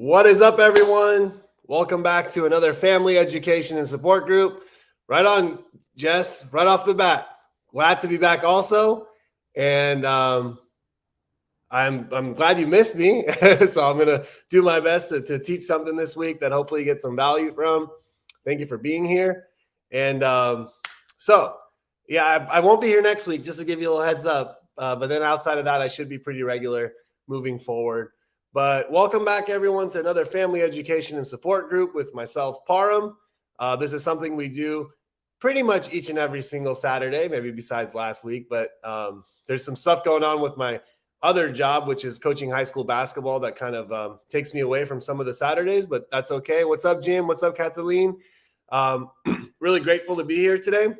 What is up, everyone? Welcome back to another family education and support group. Right on, Jess, right off the bat. Glad to be back also. And I'm glad you missed me. So I'm going to do my best to teach something this week that hopefully you get some value from. Thank you for being here. And I won't be here next week, just to give you a little heads up. But then outside of that, I should be pretty regular moving forward. But welcome back, everyone, to another family education and support group with myself, Parham. This is something we do pretty much each and every single Saturday, maybe besides last week. But there's some stuff going on with my other job, which is coaching high school basketball, that kind of takes me away from some of the Saturdays, but that's okay. What's up, Jim? What's up, Kathleen? Really grateful to be here today.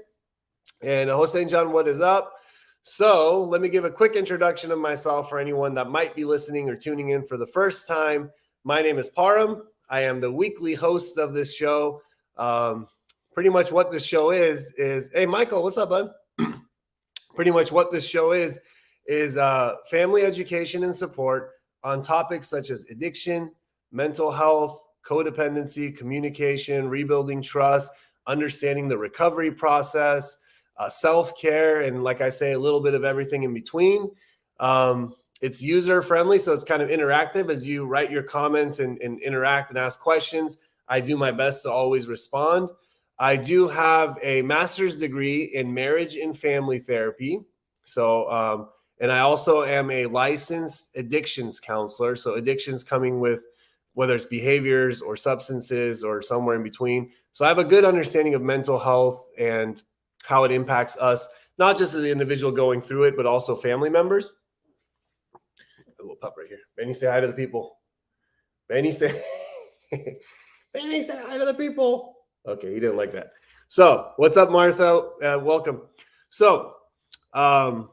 And Hossein John, what is up? So let me give a quick introduction of myself for anyone that might be listening or tuning in for the first time. My name is Parham. I am the weekly host of this show. Pretty much what this show is, hey, Michael, what's up, bud? Pretty much what this show is family education and support on topics such as addiction, mental health, codependency, communication, rebuilding trust, understanding the recovery process, self-care, and like I say, a little bit of everything in between. It's user-friendly, so it's kind of interactive as you write your comments and interact and ask questions. I do my best to always respond. I do have a master's degree in marriage and family therapy. So, and I also am a licensed addictions counselor. So addictions coming with whether it's behaviors or substances or somewhere in between. So I have a good understanding of mental health and how it impacts us, not just as the individual going through it, but also family members. A little pup right here. Benny, say hi to the people. Benny, say hi to the people. Okay, he didn't like that. So what's up, Martha? Welcome. So, and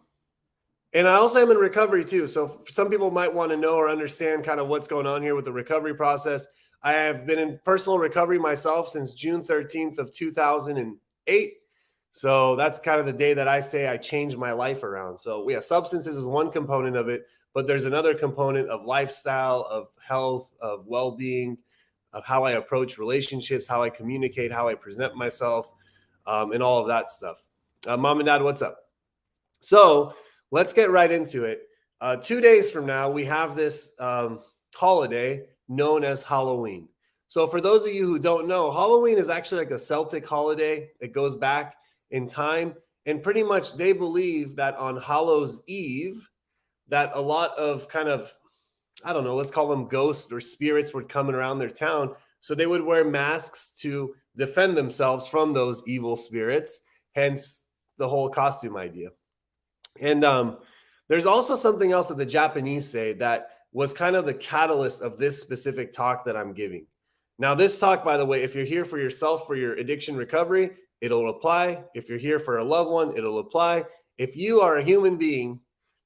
I also am in recovery too. So some people might want to know or understand kind of what's going on here with the recovery process. I have been in personal recovery myself since June 13th of 2008. So that's kind of the day that I say I changed my life around. So substances is one component of it, but there's another component of lifestyle, of health, of well-being, of how I approach relationships, how I communicate, how I present myself, and all of that stuff. Mom and Dad, what's up? So let's get right into it. 2 days from now, we have this holiday known as Halloween. So for those of you who don't know, Halloween is actually like a Celtic holiday. It goes back in time, and pretty much they believe that on Hallows Eve, that a lot of kind of, I don't know, let's call them ghosts or spirits would come around their town. So they would wear masks to defend themselves from those evil spirits, hence the whole costume idea. And there's also something else that the Japanese say that was kind of the catalyst of this specific talk that I'm giving. Now, this talk, by the way, if you're here for yourself, for your addiction recovery, it'll apply. If you're here for a loved one, it'll apply. If you are a human being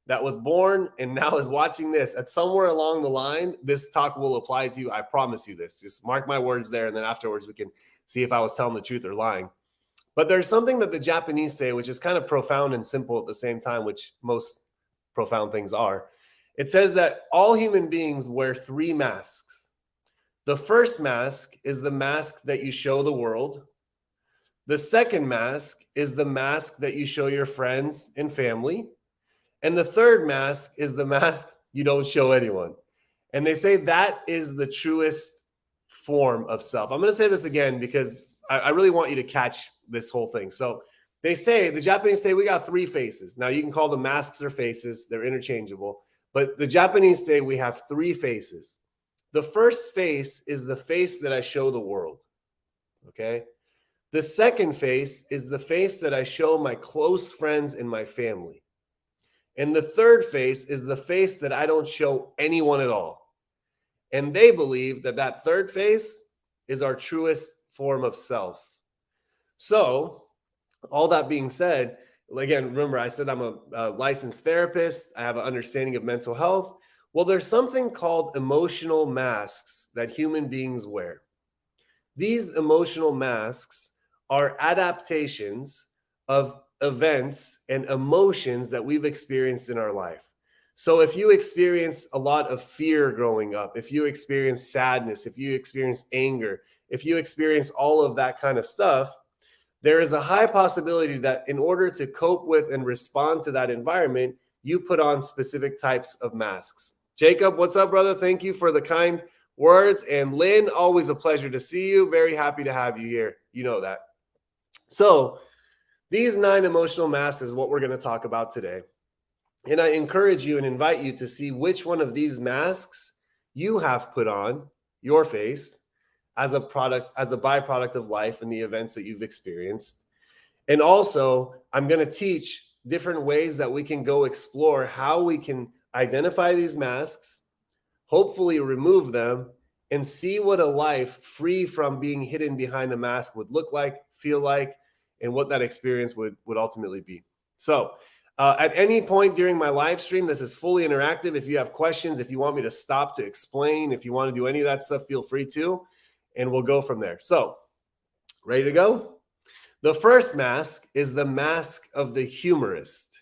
that was born and now is watching this, at somewhere along the line, this talk will apply to you. I promise you this. Just mark my words there, and then afterwards we can see if I was telling the truth or lying. But there's something that the Japanese say, which is kind of profound and simple at the same time, which most profound things are. It says that all human beings wear 3 masks. The first mask is the mask that you show the world. The second mask is the mask that you show your friends and family. And the third mask is the mask you don't show anyone. And they say that is the truest form of self. I'm going to say this again because I really want you to catch this whole thing. So they say, the Japanese say, we got 3 faces. Now you can call them masks or faces. They're interchangeable. But the Japanese say we have 3 faces. The first face is the face that I show the world. Okay. The second face is the face that I show my close friends and my family. And the third face is the face that I don't show anyone at all. And they believe that that third face is our truest form of self. So all that being said, again, remember I said I'm a licensed therapist. I have an understanding of mental health. Well, there's something called emotional masks that human beings wear. These emotional masks are adaptations of events and emotions that we've experienced in our life. So if you experience a lot of fear growing up, if you experience sadness, if you experience anger, if you experience all of that kind of stuff, there is a high possibility that in order to cope with and respond to that environment, you put on specific types of masks. Jacob, what's up, brother? Thank you for the kind words. And Lynn, always a pleasure to see you. Very happy to have you here. You know that. So these 9 emotional masks is what we're going to talk about today. And I encourage you and invite you to see which one of these masks you have put on your face as a byproduct of life and the events that you've experienced. And also, I'm going to teach different ways that we can go explore how we can identify these masks, hopefully remove them, and see what a life free from being hidden behind a mask would look like, feel like, and what that experience would ultimately be. So at any point during my live stream, this is fully interactive. If you have questions, if you want me to stop to explain, if you want to do any of that stuff, feel free to, and we'll go from there. So, ready to go? The first mask is the mask of the humorist.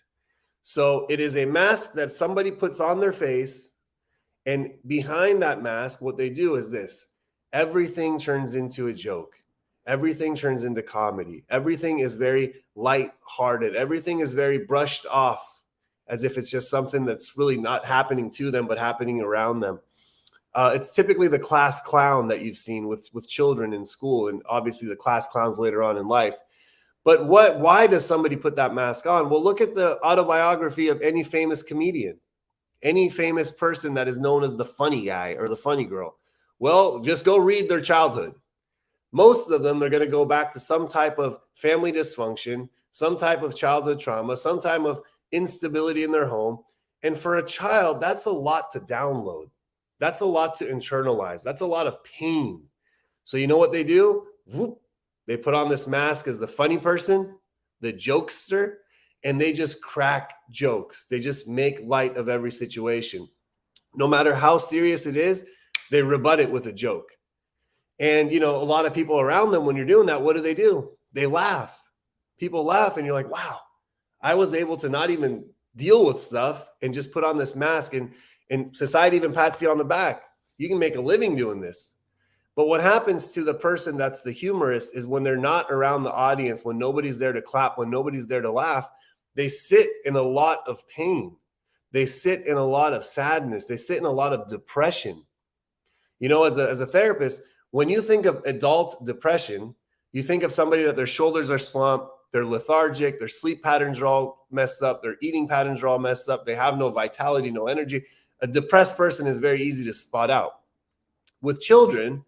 So it is a mask that somebody puts on their face, and behind that mask, what they do is this. Everything turns into a joke. Everything turns into comedy. Everything is very light-hearted. Everything is very brushed off as if it's just something that's really not happening to them, but happening around them. It's typically the class clown that you've seen with children in school, and obviously the class clowns later on in life. But why does somebody put that mask on? Well, look at the autobiography of any famous comedian, any famous person that is known as the funny guy or the funny girl. Well, just go read their childhood. Most of them are going to go back to some type of family dysfunction, some type of childhood trauma, some type of instability in their home. And for a child, that's a lot to download. That's a lot to internalize. That's a lot of pain. So you know what they do? Whoop. They put on this mask as the funny person, the jokester, and they just crack jokes. They just make light of every situation. No matter how serious it is, they rebut it with a joke. And, a lot of people around them, when you're doing that, what do? They laugh. People laugh, and you're like, wow, I was able to not even deal with stuff and just put on this mask, and society even pats you on the back. You can make a living doing this. But what happens to the person that's the humorist is when they're not around the audience, when nobody's there to clap, when nobody's there to laugh, they sit in a lot of pain. They sit in a lot of sadness. They sit in a lot of depression. As a therapist, when you think of adult depression, you think of somebody that their shoulders are slumped, they're lethargic, their sleep patterns are all messed up, their eating patterns are all messed up, they have no vitality, no energy. A depressed person is very easy to spot out. With children,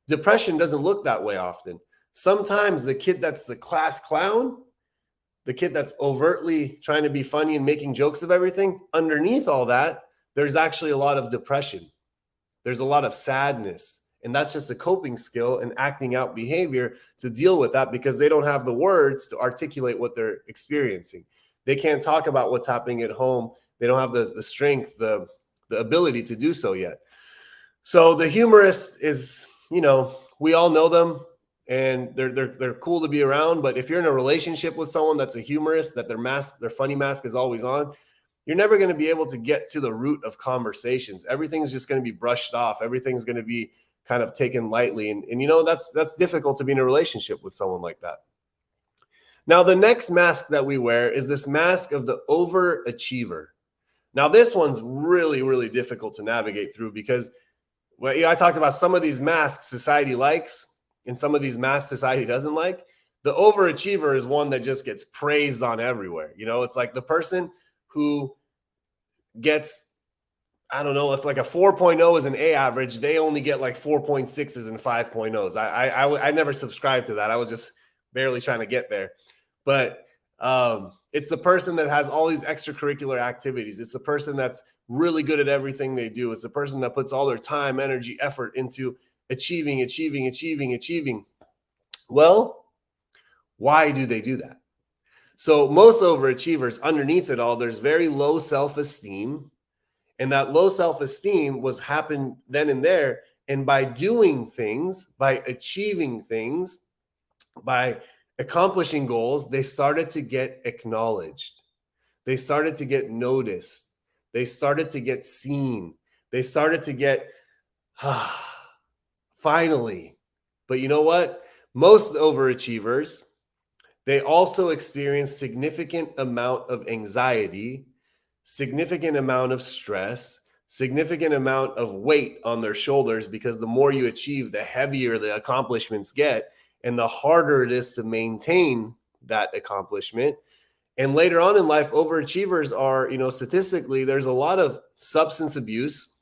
depression doesn't look that way often. Sometimes the kid that's the class clown, the kid that's overtly trying to be funny and making jokes of everything, underneath all that, there's actually a lot of depression. There's a lot of sadness. And that's just a coping skill and acting out behavior to deal with that because they don't have the words to articulate what they're experiencing. They can't talk about what's happening at home. They don't have the strength, the ability to do so yet. So the humorist is, we all know them and they're cool to be around. But if you're in a relationship with someone that's a humorist, that their funny mask is always on, you're never going to be able to get to the root of conversations. Everything's just going to be brushed off. Everything's going to be kind of taken lightly. And that's difficult to be in a relationship with someone like that. Now, the next mask that we wear is this mask of the overachiever. Now, this one's really, really difficult to navigate through because I talked about some of these masks society likes and some of these masks society doesn't like. The overachiever is one that just gets praised on everywhere. It's like the person who gets, I don't know, if like a 4.0 is an A average, they only get like 4.6s and 5.0s. I never subscribed to that. I was just barely trying to get there. But it's the person that has all these extracurricular activities. It's the person that's really good at everything they do. It's the person that puts all their time, energy, effort into achieving. Well, why do they do that? So most overachievers, underneath it all, there's very low self-esteem. And that low self-esteem was happened then and there. And by doing things, by achieving things, by accomplishing goals, they started to get acknowledged. They started to get noticed. They started to get seen. They started to get, finally. But you know what? Most overachievers, they also experience significant amount of anxiety, significant amount of stress, significant amount of weight on their shoulders, because the more you achieve, the heavier the accomplishments get and the harder it is to maintain that accomplishment. And later on in life, overachievers are, statistically, there's a lot of substance abuse.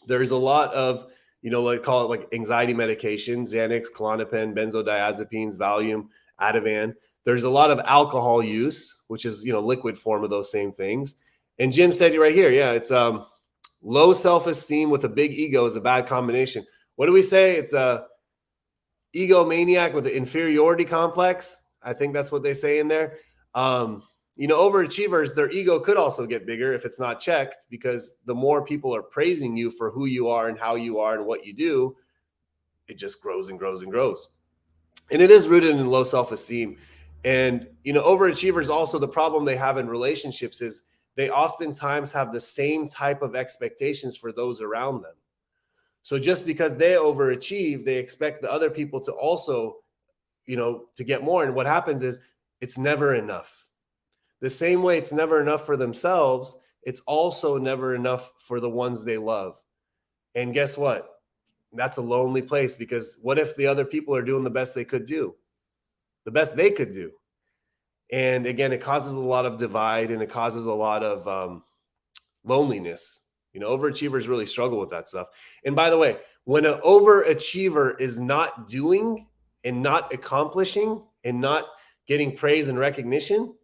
There's a lot of, like call it like anxiety medication, Xanax, Klonopin, benzodiazepines, Valium, Ativan. There's a lot of alcohol use, which is, liquid form of those same things. And Jim said right here, yeah, it's low self-esteem with a big ego is a bad combination. What do we say? It's a egomaniac with an inferiority complex. I think that's what they say in there. Overachievers, their ego could also get bigger if it's not checked, because the more people are praising you for who you are and how you are and what you do, it just grows and grows and grows. And it is rooted in low self-esteem. And, overachievers also, the problem they have in relationships is they oftentimes have the same type of expectations for those around them. So just because they overachieve, they expect the other people to also, to get more. And what happens is it's never enough. The same way it's never enough for themselves, it's also never enough for the ones they love. And guess what? That's a lonely place, because what if the other people are doing the best they could do? The best they could do. And again, it causes a lot of divide, and it causes a lot of loneliness. Overachievers really struggle with that stuff. And by the way, when an overachiever is not doing and not accomplishing and not getting praise and recognition,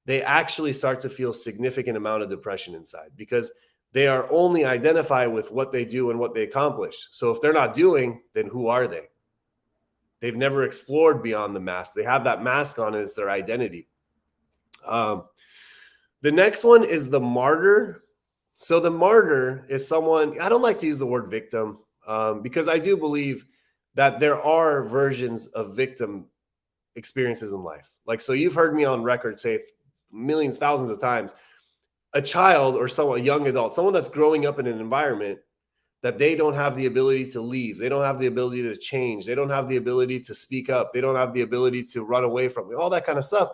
they actually start to feel significant amount of depression inside, because they are only identify with what they do and what they accomplish. So if they're not doing, then who are they? They've never explored beyond the mask. They have that mask on, and it's their identity. The next one is the martyr. So the martyr is someone, I don't like to use the word victim, because I do believe that there are versions of victim experiences in life. Like, so you've heard me on record say millions, thousands of times, a child or someone, a young adult, someone that's growing up in an environment that they don't have the ability to leave. They don't have the ability to change. They don't have the ability to speak up. They don't have the ability to run away from it, all that kind of stuff.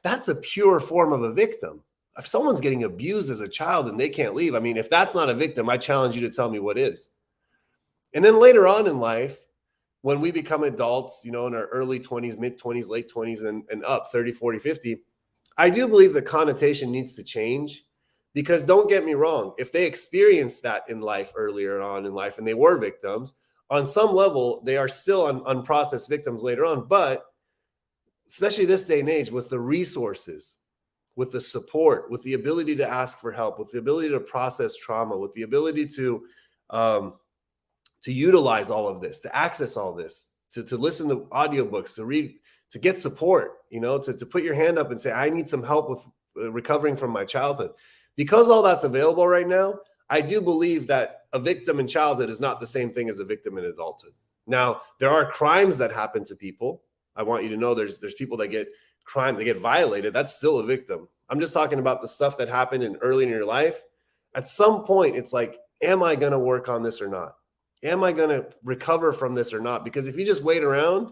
That's a pure form of a victim. If someone's getting abused as a child and they can't leave, I mean, if that's not a victim, I challenge you to tell me what is. And then later on in life, when we become adults, in our early 20s, mid 20s, late 20s, and up 30, 40, 50, I do believe the connotation needs to change, because don't get me wrong, if they experienced that in life earlier on in life and they were victims, on some level, they are still unprocessed victims later on. But especially this day and age, with the resources, with the support, with the ability to ask for help, with the ability to process trauma, with the ability to utilize all of this, to access all this, to listen to audiobooks, to read, to get support, to put your hand up and say, I need some help with recovering from my childhood. Because all that's available right now, I do believe that a victim in childhood is not the same thing as a victim in adulthood. Now, there are crimes that happen to people. I want you to know there's people that get crime, they get violated. That's still a victim. I'm just talking about the stuff that happened early in your life. At some point, it's like, am I going to work on this or not? Am I going to recover from this or not? Because if you just wait around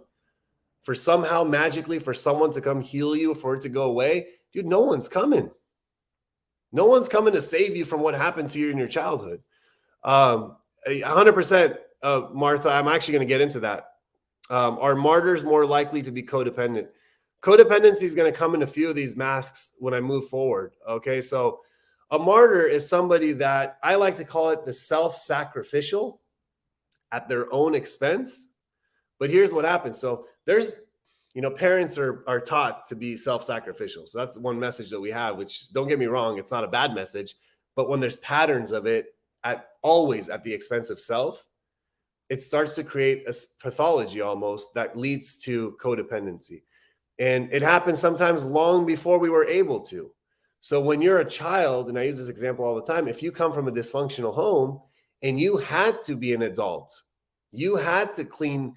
for somehow magically for someone to come heal you, for it to go away, dude, no one's coming. No one's coming to save you from what happened to you in your childhood. 100%, Martha, I'm actually going to get into that. Are martyrs more likely to be codependent? Codependency is going to come in a few of these masks when I move forward. Okay, so a martyr is somebody that I like to call it the self-sacrificial at their own expense. But here's what happens. So there's, parents are taught to be self-sacrificial. So that's one message that we have, which, don't get me wrong, it's not a bad message. But when there's patterns of it always at the expense of self, it starts to create a pathology almost that leads to codependency. And it happens sometimes long before we were able to. So when you're a child, and I use this example all the time, if you come from a dysfunctional home and you had to be an adult, you had to clean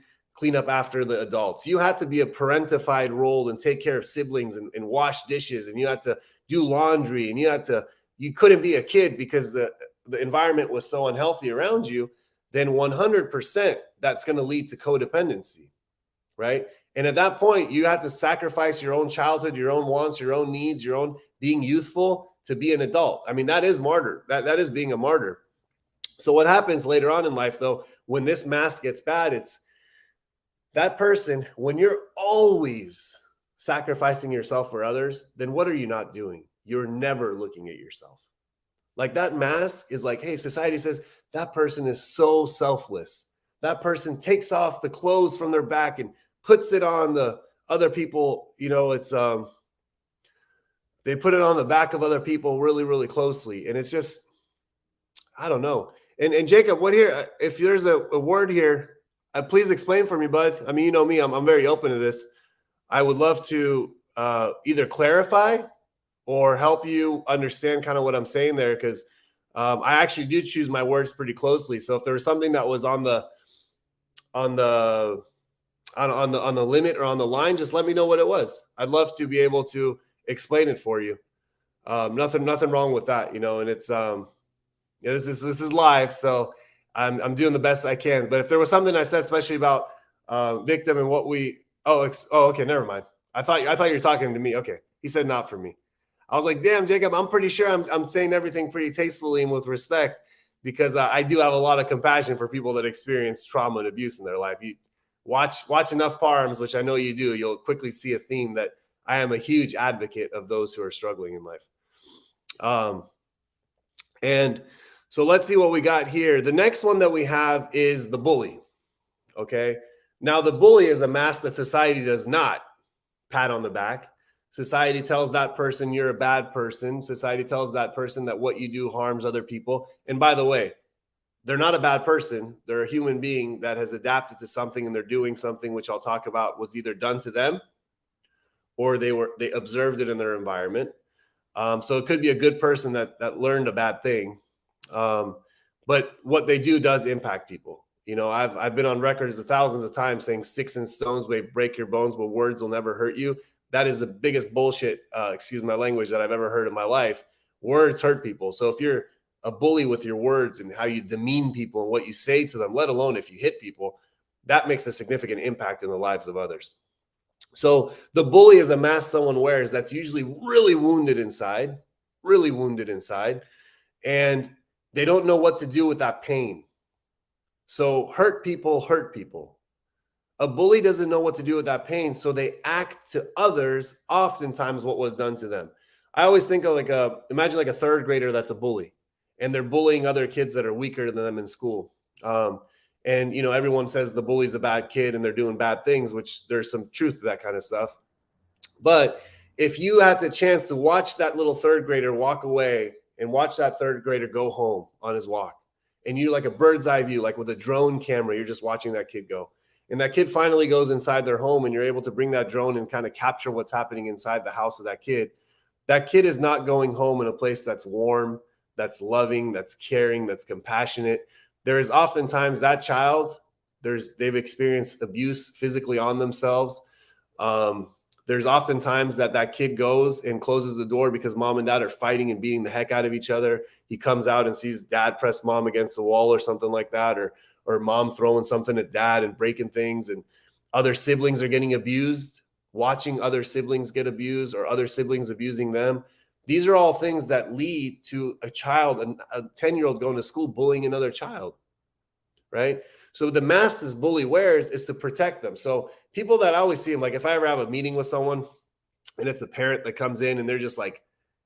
up after the adults, you had to be a parentified role and take care of siblings and wash dishes, and you had to do laundry, and you had to, you couldn't be a kid because the environment was so unhealthy around you, then 100% that's going to lead to codependency, right? And at that point, you have to sacrifice your own childhood, your own wants, your own needs, your own being youthful to be an adult. I mean, that is martyr. That is being a martyr. So what happens later on in life, though, when this mask gets bad, it's that person, when you're always sacrificing yourself for others, then what are you not doing? You're never looking at yourself. Like that mask is like, hey, society says that person is so selfless. That person takes off the clothes from their back and puts it on the other people. You know, it's they put it on the back of other people really, really closely. And it's just, I don't know. And Jacob, what here, if there's a word here, please explain for me, bud. I mean, you know me, I'm very open to this. I would love to either clarify or help you understand kind of what I'm saying there, because I actually do choose my words pretty closely. So if there was something that was on the limit or on the line, just let me know what it was. I'd love to be able to explain it for you. Nothing wrong with that, you know. And it's this is live, so I'm doing the best I can. But if there was something I said, especially about victim and what we okay, never mind. I thought you were talking to me. Okay, he said not for me. I was like, damn, Jacob, I'm pretty sure I'm saying everything pretty tastefully and with respect, because I do have a lot of compassion for people that experience trauma and abuse in their life. You watch enough parms, which I know you do, you'll quickly see a theme that I am a huge advocate of those who are struggling in life. And so let's see what we got here. The next one that we have is the bully. Okay. Now the bully is a mask that society does not pat on the back. Society tells that person you're a bad person. Society tells that person that what you do harms other people. And by the way, they're not a bad person. They're a human being that has adapted to something, and they're doing something which I'll talk about was either done to them or they observed it in their environment. So it could be a good person that learned a bad thing. But what they do does impact people. You know, I've been on records thousands of times saying sticks and stones may break your bones, but words will never hurt you. That is the biggest bullshit, excuse my language, that I've ever heard in my life. Words hurt people. So if you're a bully with your words and how you demean people and what you say to them, let alone if you hit people, that makes a significant impact in the lives of others. So the bully is a mask someone wears that's usually really wounded inside, and they don't know what to do with that pain. So hurt people. A bully doesn't know what to do with that pain, so they act to others oftentimes what was done to them. I always think of imagine like a third grader that's a bully, and they're bullying other kids that are weaker than them in school. And, you know, everyone says the bully's a bad kid and they're doing bad things, which there's some truth to that kind of stuff. But if you had the chance to watch that little third grader walk away and watch that third grader go home on his walk, and you like a bird's eye view, like with a drone camera, you're just watching that kid go. And that kid finally goes inside their home, and you're able to bring that drone and kind of capture what's happening inside the house of that kid. That kid is not going home in a place that's warm, that's loving, that's caring, that's compassionate. There is oftentimes that child, they've experienced abuse physically on themselves. There's oftentimes that kid goes and closes the door because mom and dad are fighting and beating the heck out of each other. He comes out and sees dad press mom against the wall or something like that, or mom throwing something at dad and breaking things, and other siblings are getting abused, watching other siblings get abused or other siblings abusing them. These are all things that lead to a child, a 10-year-old going to school, bullying another child, right? So the mask this bully wears is to protect them. So people that I always see them, like if I ever have a meeting with someone and it's a parent that comes in and they're just like,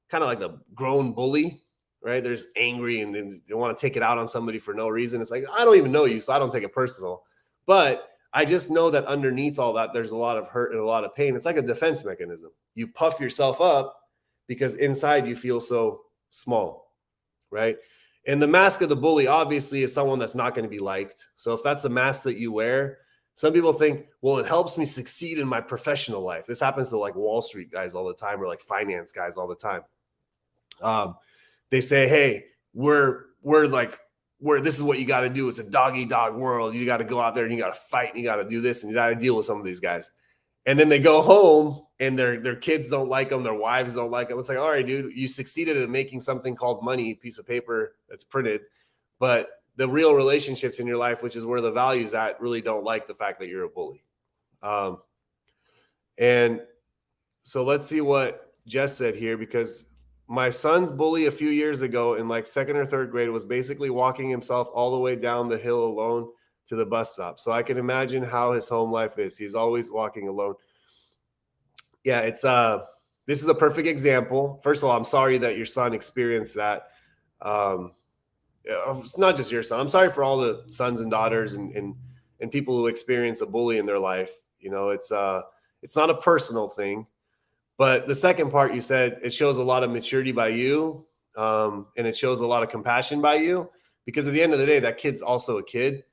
kind of like the grown bully, right? They're just angry and they want to take it out on somebody for no reason. It's like, I don't even know you, so I don't take it personal. But I just know that underneath all that, there's a lot of hurt and a lot of pain. It's like a defense mechanism. You puff yourself up because inside you feel so small, right? And the mask of the bully obviously is someone that's not going to be liked. So if that's a mask that you wear, some people think, well, it helps me succeed in my professional life. This happens to like Wall Street guys all the time, or like finance guys all the time. They say, hey, this is what you got to do. It's a dog-eat-dog world. You got to go out there and you got to fight and you got to do this and you got to deal with some of these guys. And then they go home and their kids don't like them, their wives don't like them. It's like, all right, dude, you succeeded in making something called money, piece of paper that's printed, but the real relationships in your life, which is where the value's at, really don't like the fact that you're a bully. And so let's see what Jess said here, because my son's bully a few years ago in like second or third grade was basically walking himself all the way down the hill alone to the bus stop. So I can imagine how his home life is. He's always walking alone. Yeah, it's this is a perfect example. First of all, I'm sorry that your son experienced that. It's not just your son. I'm sorry for all the sons and daughters and people who experience a bully in their life. You know, it's not a personal thing. But the second part, you said it shows a lot of maturity by you, and it shows a lot of compassion by you, because at the end of the day, that kid's also a kid.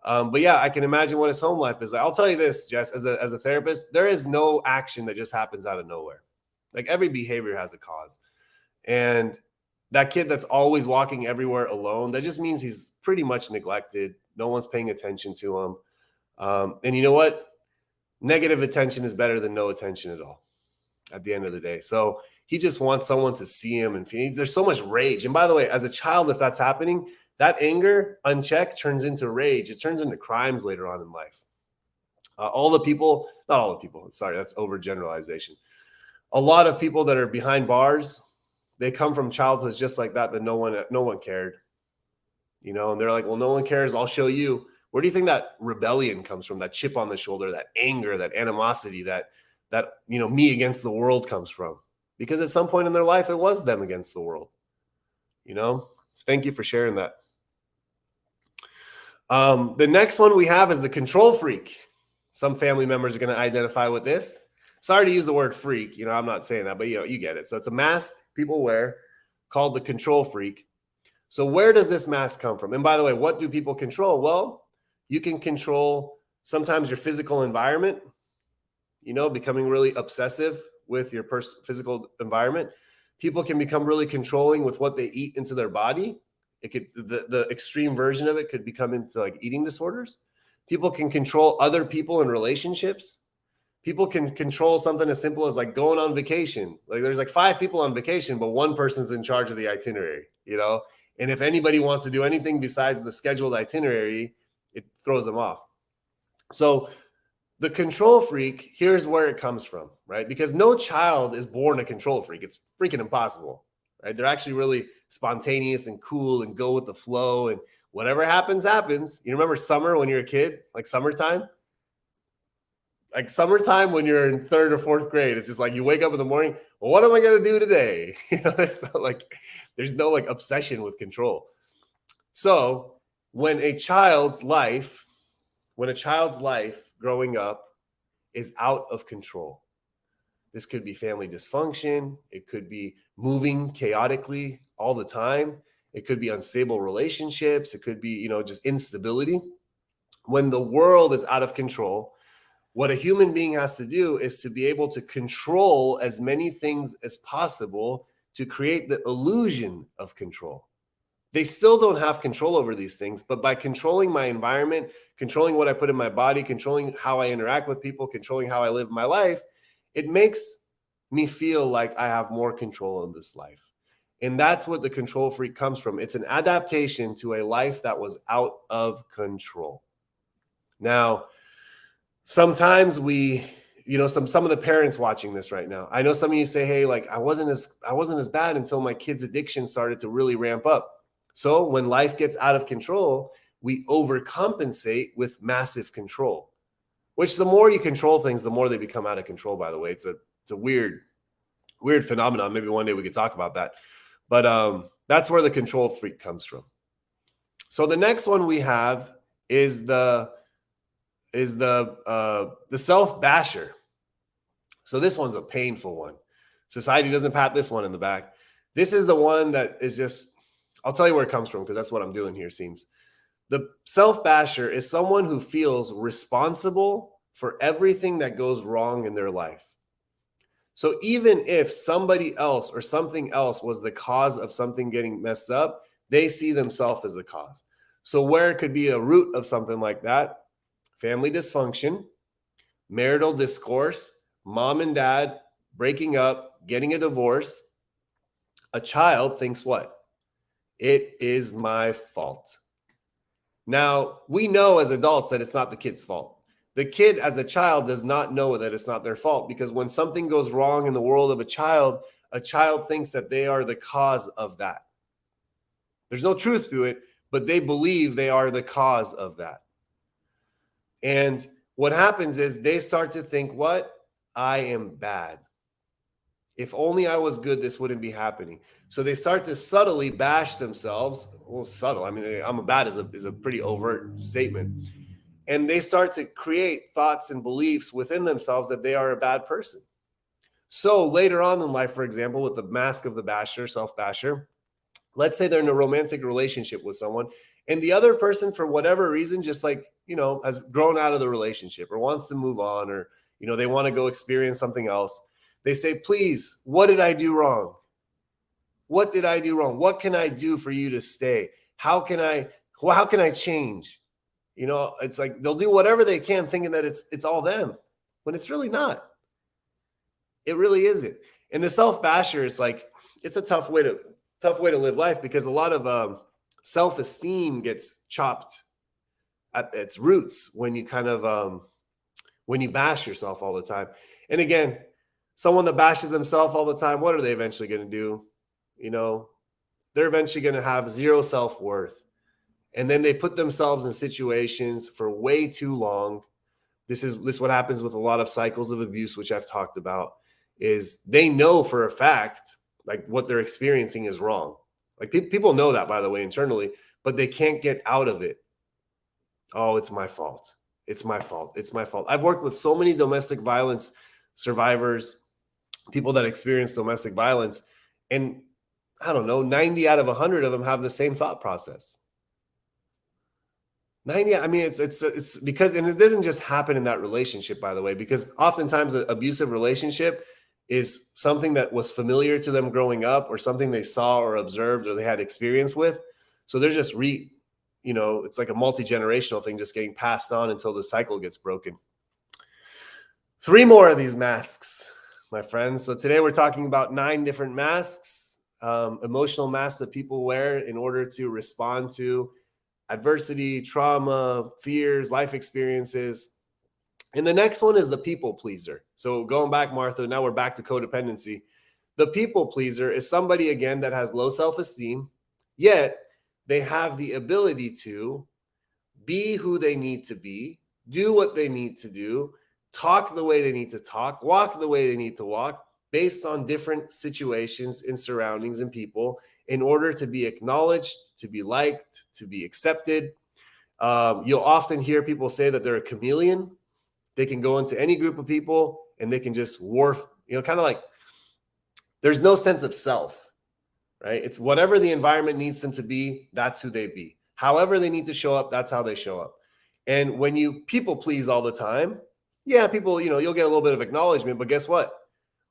But yeah, I can imagine what his home life is like. I'll tell you this, Jess, as a therapist, there is no action that just happens out of nowhere. Like every behavior has a cause. And that kid that's always walking everywhere alone, that just means he's pretty much neglected. No one's paying attention to him. And you know what? Negative attention is better than no attention at all at the end of the day. So he just wants someone to see him, and there's so much rage. And by the way, as a child, if that's happening, that anger unchecked turns into rage. It turns into crimes later on in life. Not all the people, sorry, that's overgeneralization. A lot of people that are behind bars, they come from childhoods just like that no one cared. You know, and they're like, well, no one cares. I'll show you. Where do you think that rebellion comes from? That chip on the shoulder, that anger, that animosity, that me against the world comes from? Because at some point in their life, it was them against the world. You know, so thank you for sharing that. The next one we have is the control freak. Some family members are going to identify with this. Sorry to use the word freak. You know, I'm not saying that, but you get it. So it's a mask people wear called the control freak. So where does this mask come from? And by the way, what do people control? Well, you can control sometimes your physical environment, you know, becoming really obsessive with your physical environment. People can become really controlling with what they eat into their body. It could, the extreme version of it could become into like eating disorders. People can control other people in relationships. People can control something as simple as like going on vacation. Like there's like 5 people on vacation, but one person's in charge of the itinerary, you know? And if anybody wants to do anything besides the scheduled itinerary, it throws them off. So the control freak, here's where it comes from, right? Because no child is born a control freak. It's freaking impossible, right? They're actually really spontaneous and cool and go with the flow, and whatever happens, happens. You remember summer when you're a kid, like summertime? Like summertime when you're in 3rd or 4th grade, it's just like you wake up in the morning, well, what am I going to do today? You know, there's no like obsession with control. So when a child's life growing up is out of control, this could be family dysfunction. It could be moving chaotically all the time. It could be unstable relationships. It could be, you know, just instability. When the world is out of control, what a human being has to do is to be able to control as many things as possible to create the illusion of control. They still don't have control over these things, but by controlling my environment, controlling what I put in my body, controlling how I interact with people, controlling how I live my life, it makes me feel like I have more control in this life. And that's what the control freak comes from. It's an adaptation to a life that was out of control. Now, sometimes some of the parents watching this right now, I know some of you say, hey, like I wasn't as bad until my kid's addiction started to really ramp up. So when life gets out of control, we overcompensate with massive control, which the more you control things, the more they become out of control, by the way. It's a weird phenomenon. Maybe one day we could talk about that. But that's where the control freak comes from. So the next one we have is the self basher. So this one's a painful one. Society doesn't pat this one in the back. This is the one that is just, I'll tell you where it comes from because that's what I'm doing here, seems. The self basher is someone who feels responsible for everything that goes wrong in their life. So even if somebody else or something else was the cause of something getting messed up, they see themselves as the cause. So where it could be a root of something like that, family dysfunction, marital discourse, mom and dad breaking up, getting a divorce, a child thinks what? It is my fault. Now, we know as adults that it's not the kid's fault. The kid, as a child, does not know that it's not their fault, because when something goes wrong in the world of a child thinks that they are the cause of that. There's no truth to it, but they believe they are the cause of that. And what happens is they start to think, what? I am bad. If only I was good, this wouldn't be happening. So they start to subtly bash themselves. Well, subtle. I mean, I'm bad is a pretty overt statement. And they start to create thoughts and beliefs within themselves that they are a bad person. So later on in life, for example, with the mask of the basher, self-basher, let's say they're in a romantic relationship with someone, and the other person, for whatever reason, just like, has grown out of the relationship or wants to move on, or, they want to go experience something else. They say, please, what did I do wrong? What did I do wrong? What can I do for you to stay? How can I change? It's like they'll do whatever they can thinking that it's all them, when it's really not. It really isn't. And the self-basher is like, it's a tough way to live life, because a lot of self-esteem gets chopped at its roots when you when you bash yourself all the time. And again, someone that bashes themselves all the time, what are they eventually going to do? They're eventually going to have zero self-worth. And then they put themselves in situations for way too long. This is what happens with a lot of cycles of abuse, which I've talked about, is they know for a fact, like, what they're experiencing is wrong. Like, people know that, by the way, internally, but they can't get out of it. Oh, it's my fault. It's my fault. It's my fault. I've worked with so many domestic violence survivors, people that experience domestic violence, and I don't know, 90 out of 100 of them have the same thought process. 90, I mean, it's because, and it didn't just happen in that relationship, by the way, because oftentimes an abusive relationship is something that was familiar to them growing up, or something they saw or observed or they had experience with. So they're just it's like a multi-generational thing just getting passed on until the cycle gets broken. 3 more of these masks, my friends. So today we're talking about 9 different masks, emotional masks that people wear in order to respond to adversity, trauma, fears, life experiences. And the next one is the people pleaser. So going back, Martha, now we're back to codependency. The people pleaser is somebody, again, that has low self-esteem, yet they have the ability to be who they need to be, do what they need to do, talk the way they need to talk, walk the way they need to walk, based on different situations and surroundings and people, in order to be acknowledged, to be liked, to be accepted. You'll often hear people say that they're a chameleon. They can go into any group of people and they can just morph, kind of like there's no sense of self, right? It's whatever the environment needs them to be, that's who they be. However they need to show up, that's how they show up. And when you people please all the time, yeah, people, you'll get a little bit of acknowledgement, but guess what?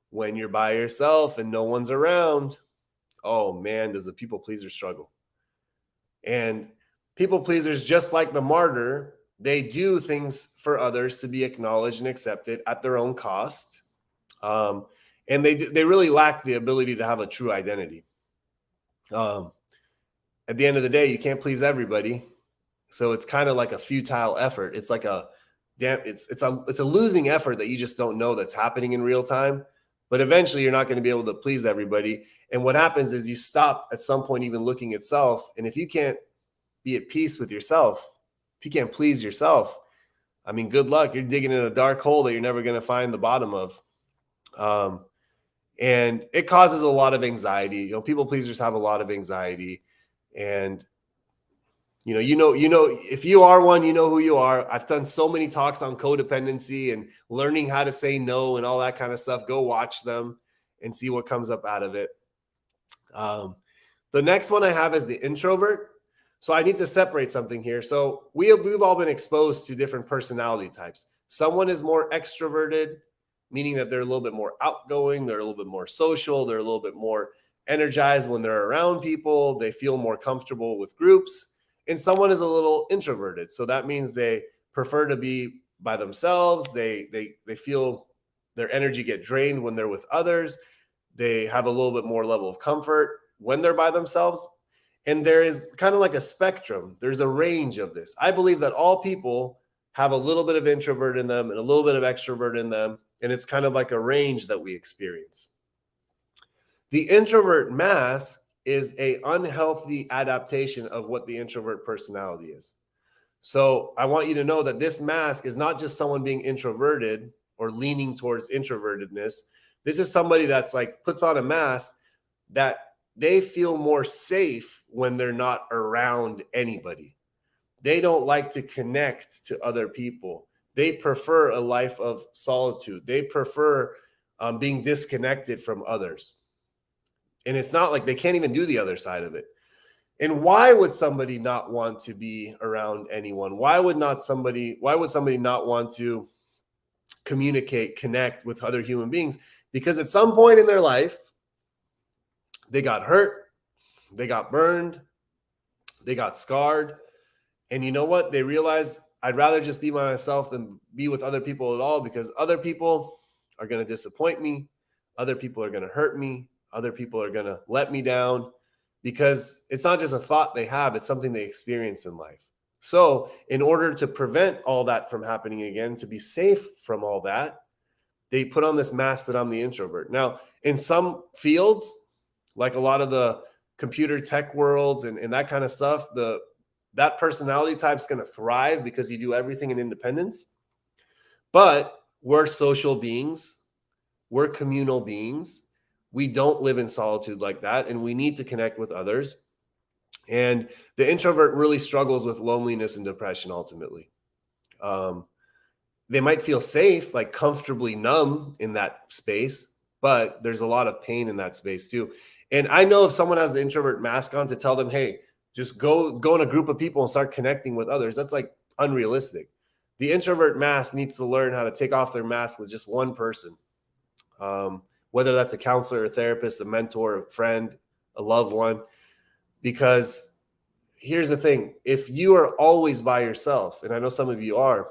When you're by yourself and no one's around, oh man, does the people pleaser struggle. And people pleasers, just like the martyr, they do things for others to be acknowledged and accepted at their own cost. And they really lack the ability to have a true identity. At the end of the day, you can't please everybody. So it's kind of like a futile effort. It's like it's a losing effort that you just don't know that's happening in real time. But eventually you're not going to be able to please everybody. And what happens is you stop at some point even looking at self. And if you can't be at peace with yourself, if you can't please yourself, I mean, good luck. You're digging in a dark hole that you're never going to find the bottom of. And it causes a lot of anxiety. People pleasers have a lot of anxiety. And if you are one, you know who you are. I've done so many talks on codependency and learning how to say no and all that kind of stuff. Go watch them and see what comes up out of it. The next one I have is the introvert. So I need to separate something here. So we've all been exposed to different personality types. Someone is more extroverted, meaning that they're a little bit more outgoing. They're a little bit more social. They're a little bit more energized when they're around people. They feel more comfortable with groups. And someone is a little introverted. So that means they prefer to be by themselves. They feel their energy get drained when they're with others. They have a little bit more level of comfort when they're by themselves. And there is kind of like a spectrum. There's a range of this. I believe that all people have a little bit of introvert in them and a little bit of extrovert in them. And it's kind of like a range that we experience. The introvert mask is a unhealthy adaptation of what the introvert personality is. So I want you to know that this mask is not just someone being introverted or leaning towards introvertedness. This is somebody that's like puts on a mask that they feel more safe when they're not around anybody. They don't like to connect to other people. They prefer a life of solitude. They prefer being disconnected from others. And it's not like they can't even do the other side of it. And why would somebody not want to be around anyone? Why would somebody not want to communicate, connect with other human beings? Because at some point in their life, they got hurt, they got burned, they got scarred. And you know what? They realized, I'd rather just be by myself than be with other people at all, because other people are going to disappoint me. Other people are going to hurt me. Other people are going to let me down, because it's not just a thought they have, it's something they experience in life. So in order to prevent all that from happening again, to be safe from all that, they put on this mask that I'm the introvert. Now, in some fields, like a lot of the computer tech worlds and that kind of stuff, that personality type is going to thrive because you do everything in independence. But we're social beings. We're communal beings. We don't live in solitude like that, and we need to connect with others. And the introvert really struggles with loneliness and depression ultimately. They might feel safe, like comfortably numb in that space, but there's a lot of pain in that space too. And I know if someone has the introvert mask on, to tell them, hey, just go in a group of people and start connecting with others, that's like unrealistic. The introvert mask needs to learn how to take off their mask with just one person, whether that's a counselor, a therapist, a mentor, a friend, a loved one. Because here's the thing, if you are always by yourself, and I know some of you are,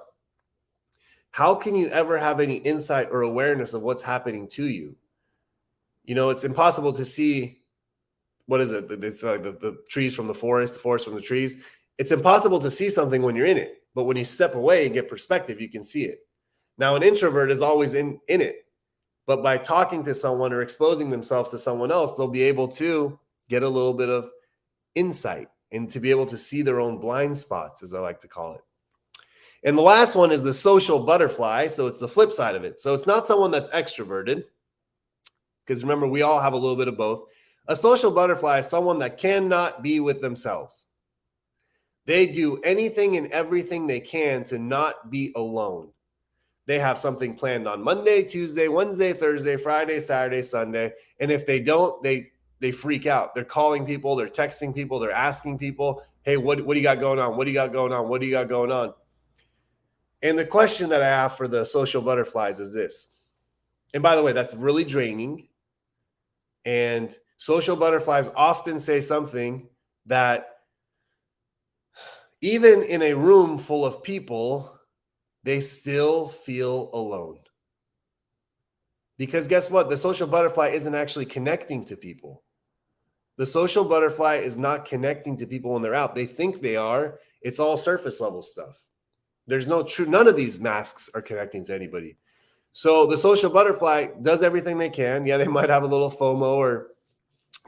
how can you ever have any insight or awareness of what's happening to you? You know, it's impossible to see, what is it? It's like the trees from the forest from the trees. It's impossible to see something when you're in it. But when you step away and get perspective, you can see it. Now, an introvert is always in it. But by talking to someone or exposing themselves to someone else, they'll be able to get a little bit of insight and to be able to see their own blind spots, as I like to call it. And the last one is the social butterfly. So it's the flip side of it. So it's not someone that's extroverted, because remember, we all have a little bit of both. A social butterfly is someone that cannot be with themselves. They do anything and everything they can to not be alone. They have something planned on Monday, Tuesday, Wednesday, Thursday, Friday, Saturday, Sunday. And if they don't, they freak out. They're calling people, they're texting people, they're asking people, hey, what do you got going on? What do you got going on? What do you got going on? And the question that I have for the social butterflies is this. And by the way, that's really draining. And social butterflies often say something that even in a room full of people, they still feel alone. Because guess what? The social butterfly isn't actually connecting to people. The social butterfly is not connecting to people when they're out. They think they are. It's all surface level stuff. There's none of these masks are connecting to anybody. So the social butterfly does everything they can. Yeah, they might have a little FOMO, or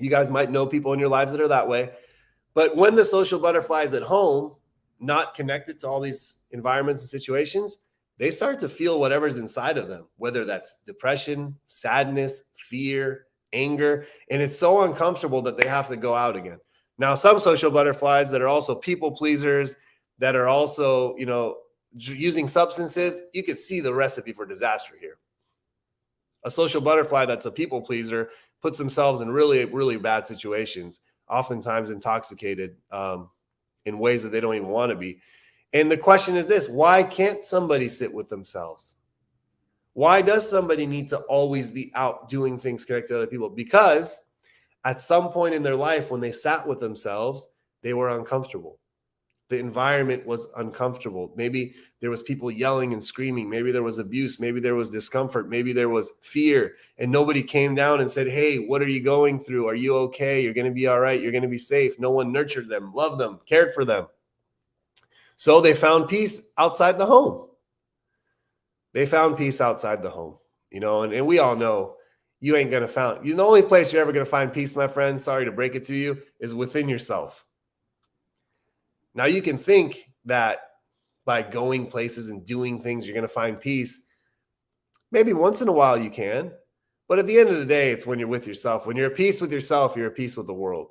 you guys might know people in your lives that are that way. But when the social butterfly is at home, not connected to all these environments and situations, they start to feel whatever's inside of them, whether that's depression, sadness, fear, anger. And it's so uncomfortable that they have to go out again. Now, some social butterflies that are also people pleasers, that are also, using substances, you could see the recipe for disaster here. A social butterfly that's a people pleaser puts themselves in really, really bad situations, oftentimes intoxicated in ways that they don't even want to be. And the question is this: why can't somebody sit with themselves? Why does somebody need to always be out doing things connected to other people? Because at some point in their life, when they sat with themselves, they were uncomfortable. The environment was uncomfortable. Maybe there was people yelling and screaming. Maybe there was abuse. Maybe there was discomfort. Maybe there was fear. And nobody came down and said, hey, what are you going through? Are you okay? You're going to be all right. You're going to be safe. No one nurtured them, loved them, cared for them. So they found peace outside the home. They found peace outside the home, and we all know you ain't going to find, the only place you're ever going to find peace, my friend, sorry to break it to you, is within yourself. Now you can think that by going places and doing things, you're going to find peace. Maybe once in a while you can, but at the end of the day, it's when you're with yourself. When you're at peace with yourself, you're at peace with the world.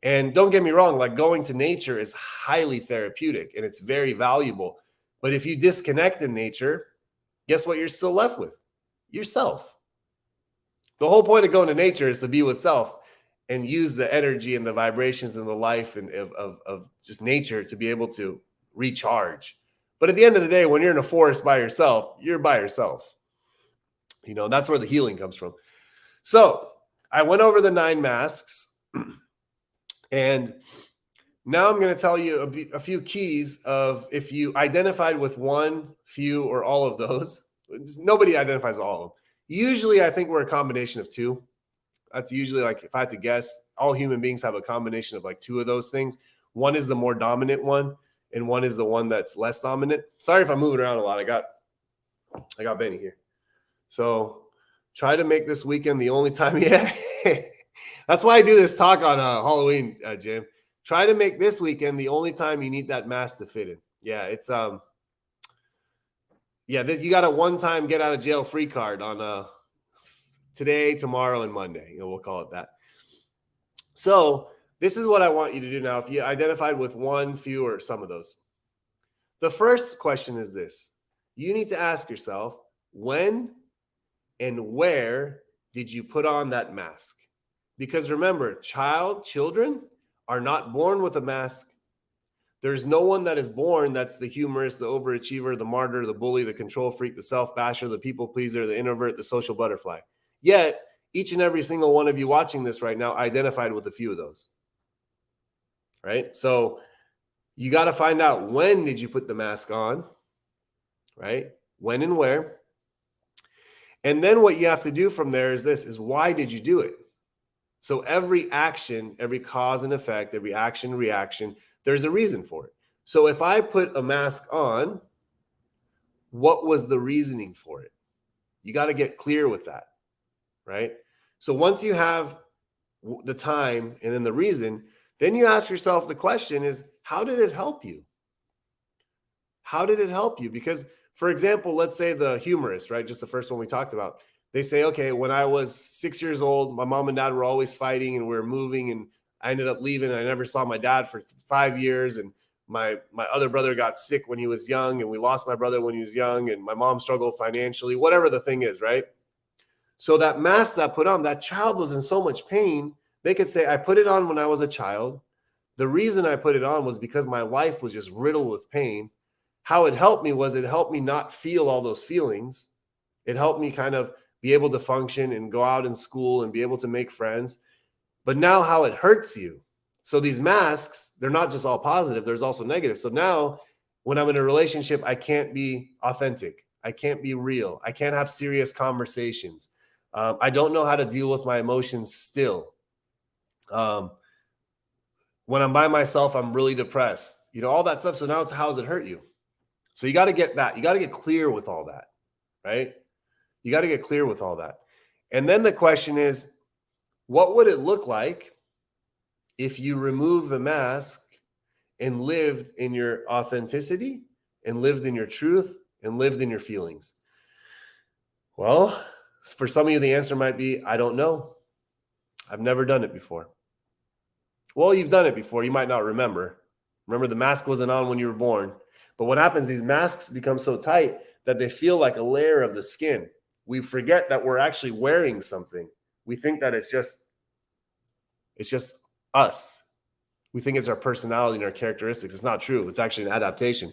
And don't get me wrong, like going to nature is highly therapeutic and it's very valuable. But if you disconnect in nature, guess what you're still left with? Yourself. The whole point of going to nature is to be with self and use the energy and the vibrations and the life and of just nature to be able to recharge. But at the end of the day, when you're in a forest by yourself, you're by yourself. That's where the healing comes from. So I went over the 9 masks, and now I'm going to tell you a few keys of if you identified with one, few, or all of those. Nobody identifies with all of them. Usually, I think we're a combination of 2. That's usually, like, if I had to guess, all human beings have a combination of like 2 of those things. One is the more dominant one, and one is the one that's less dominant. Sorry if I'm moving around a lot. I got Benny here. So try to make this weekend the only time. Yeah, that's why I do this talk on Halloween, Jim. Try to make this weekend the only time you need that mask to fit in. Yeah, it's you got a one-time get out of jail free card on today, tomorrow, and Monday. We'll call it that. So this is what I want you to do now. If you identified with one, few, or some of those, the first question is this. You need to ask yourself, when and where did you put on that mask? Because remember, children are not born with a mask. There's no one that is born that's the humorist, the overachiever, the martyr, the bully, the control freak, the self-basher, the people pleaser, the introvert, the social butterfly. Yet, each and every single one of you watching this right now identified with a few of those. Right? So you got to find out, when did you put the mask on? Right? When and where? And then what you have to do from there is why did you do it? So every action, every cause and effect, every action, reaction, there's a reason for it. So if I put a mask on, what was the reasoning for it? You got to get clear with that, right? So once you have the time and then the reason, then you ask yourself the question is, how did it help you? How did it help you? Because, for example, let's say the humorist, right? Just the first one we talked about. They say, okay, when I was 6 years old, my mom and dad were always fighting and we were moving, and I ended up leaving. I never saw my dad for 5 years. And my other brother got sick when he was young, and we lost my brother when he was young, and my mom struggled financially, whatever the thing is, right? So that mask that put on, that child was in so much pain. They could say, I put it on when I was a child. The reason I put it on was because my life was just riddled with pain. How it helped me was it helped me not feel all those feelings. It helped me kind of be able to function and go out in school and be able to make friends. But now how it hurts you. So these masks, they're not just all positive, there's also negative. So now when I'm in a relationship, I can't be authentic. I can't be real. I can't have serious conversations. I don't know how to deal with my emotions still. When I'm by myself, I'm really depressed. All that stuff. So now it's, how does it hurt you? So you got to get that. You got to get clear with all that, right? You got to get clear with all that. And then the question is, what would it look like if you remove the mask and lived in your authenticity and lived in your truth and lived in your feelings? Well, for some of you, the answer might be, I don't know. I've never done it before. Well, you've done it before. You might not remember. Remember, the mask wasn't on when you were born. But what happens, these masks become so tight that they feel like a layer of the skin. We forget that we're actually wearing something. We think that it's just us. We think it's our personality and our characteristics. It's not true. It's actually an adaptation.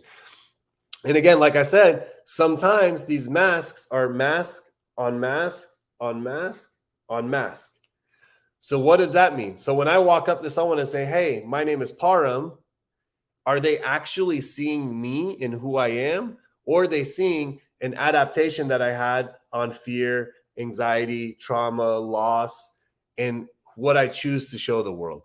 And again, like I said, sometimes these masks are mask on mask on mask on mask. So what does that mean? So when I walk up to someone and say, hey, my name is Param, Are they actually seeing me in who I am, or are they seeing an adaptation that I had on fear, anxiety, trauma, loss, and what I choose to show the world?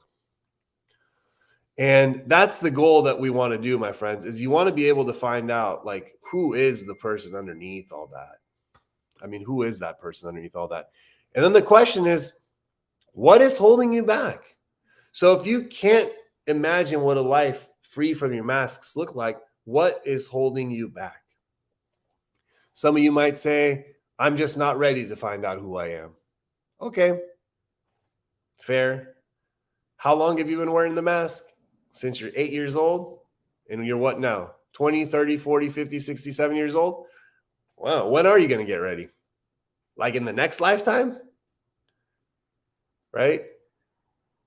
And that's the goal that we want to do, my friends, is you want to be able to find out, like, who is the person underneath all that? I mean, who is that person underneath all that? And then the question is, what is holding you back? So if you can't imagine what a life free from your masks look like, what is holding you back? Some of you might say, I'm just not ready to find out who I am. Okay, fair. How long have you been wearing the mask? Since you're 8 years old? And you're what now? 20, 30, 40, 50, 60, 70 years old? Wow, when are you going to get ready? Like in the next lifetime? Right?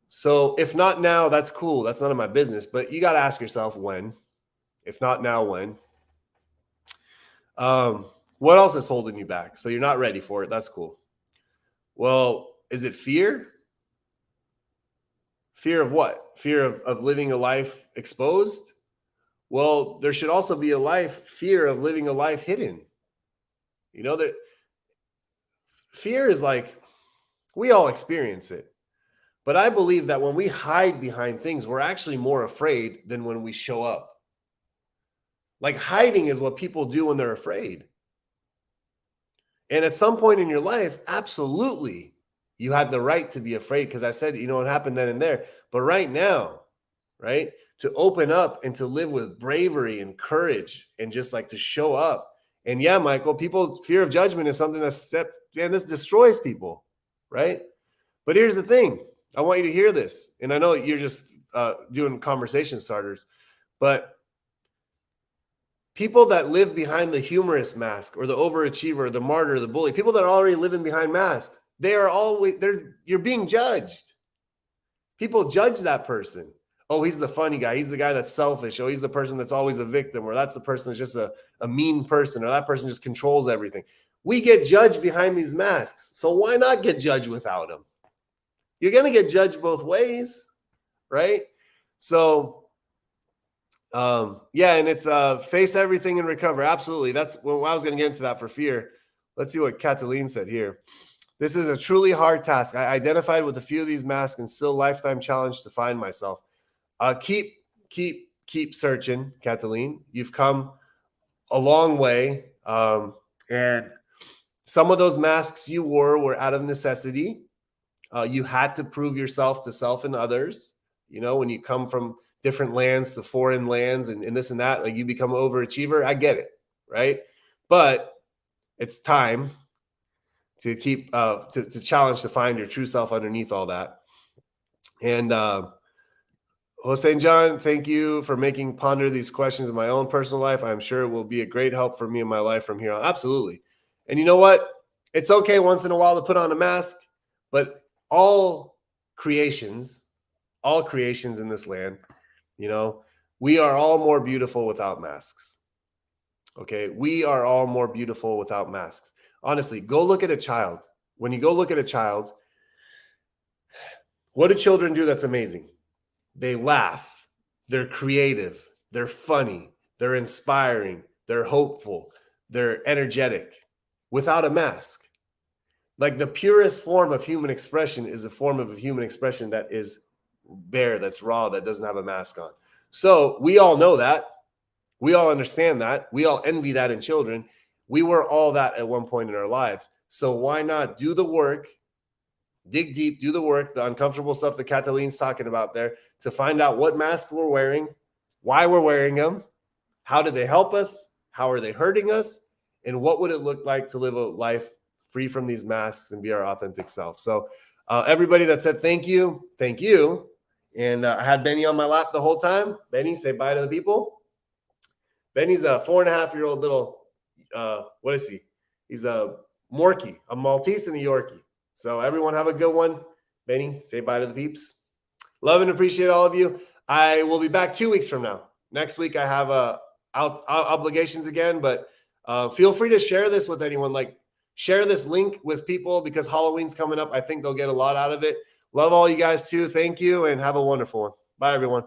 So if not now, that's cool. That's none of my business. But you got to ask yourself when. If not now, when? What else is holding you back? So you're not ready for it. That's cool. Well, is it fear? Fear of what? Fear of living a life exposed? Well, there should also be fear of living a life hidden. You know, that fear is like, we all experience it. But I believe that when we hide behind things, we're actually more afraid than when we show up. Like hiding is what people do when they're afraid. And at some point in your life, absolutely, you had the right to be afraid, because I said, you know, it happened then and there. But right now, right, to open up and to live with bravery and courage and just like to show up. And yeah, Michael, fear of judgment is something this destroys people, right? But here's the thing. I want you to hear this. And I know you're just doing conversation starters, but people that live behind the humorous mask or the overachiever, the martyr, the bully, people that are already living behind masks, you're being judged. People judge that person. Oh, he's the funny guy. He's the guy that's selfish. Oh, he's the person that's always a victim, or that's the person that's just a mean person, or that person just controls everything. We get judged behind these masks. So why not get judged without them? You're going to get judged both ways, right? So, yeah, and it's face everything and recover. Absolutely. That's when I was going to get into that for fear. Let's see what Cataline said here. This is a truly hard task. I identified with a few of these masks and still lifetime challenge to find myself. Keep searching, Cataline. You've come a long way. And some of those masks you wore were out of necessity. You had to prove yourself to self and others. You know, when you come from different lands to foreign lands and this and that, like you become an overachiever. I get it, right? But it's time to keep to challenge to find your true self underneath all that. And Hossein John, thank you for making ponder these questions in my own personal life. I'm sure it will be a great help for me in my life from here on. Absolutely. And you know what? It's okay once in a while to put on a mask, but all creations in this land, you know, we are all more beautiful without masks. Okay. We are all more beautiful without masks. Honestly, go look at a child. When you go look at a child, what do children do that's amazing? They laugh. They're creative. They're funny. They're inspiring. They're hopeful. They're energetic without a mask. Like the purest form of human expression is a form of human expression that is bare, that's raw, that doesn't have a mask on. So we all know that. We all understand that. We all envy that in children. We were all that at one point in our lives. So why not do the work, dig deep, do the work, the uncomfortable stuff that Cataline's talking about there, to find out what masks we're wearing, why we're wearing them, how do they help us, how are they hurting us, and what would it look like to live a life free from these masks and be our authentic self. So everybody that said thank you. And I had Benny on my lap the whole time. Benny, say bye to the people. Benny's a 4.5-year-old little, what is he? He's a Morkie, a Maltese and a Yorkie. So everyone have a good one. Benny, say bye to the peeps. Love and appreciate all of you. I will be back 2 weeks from now. Next week I have obligations again, but feel free to share this with anyone. Like, share this link with people because Halloween's coming up. I think they'll get a lot out of it. Love all you guys too. Thank you and have a wonderful one. Bye, everyone.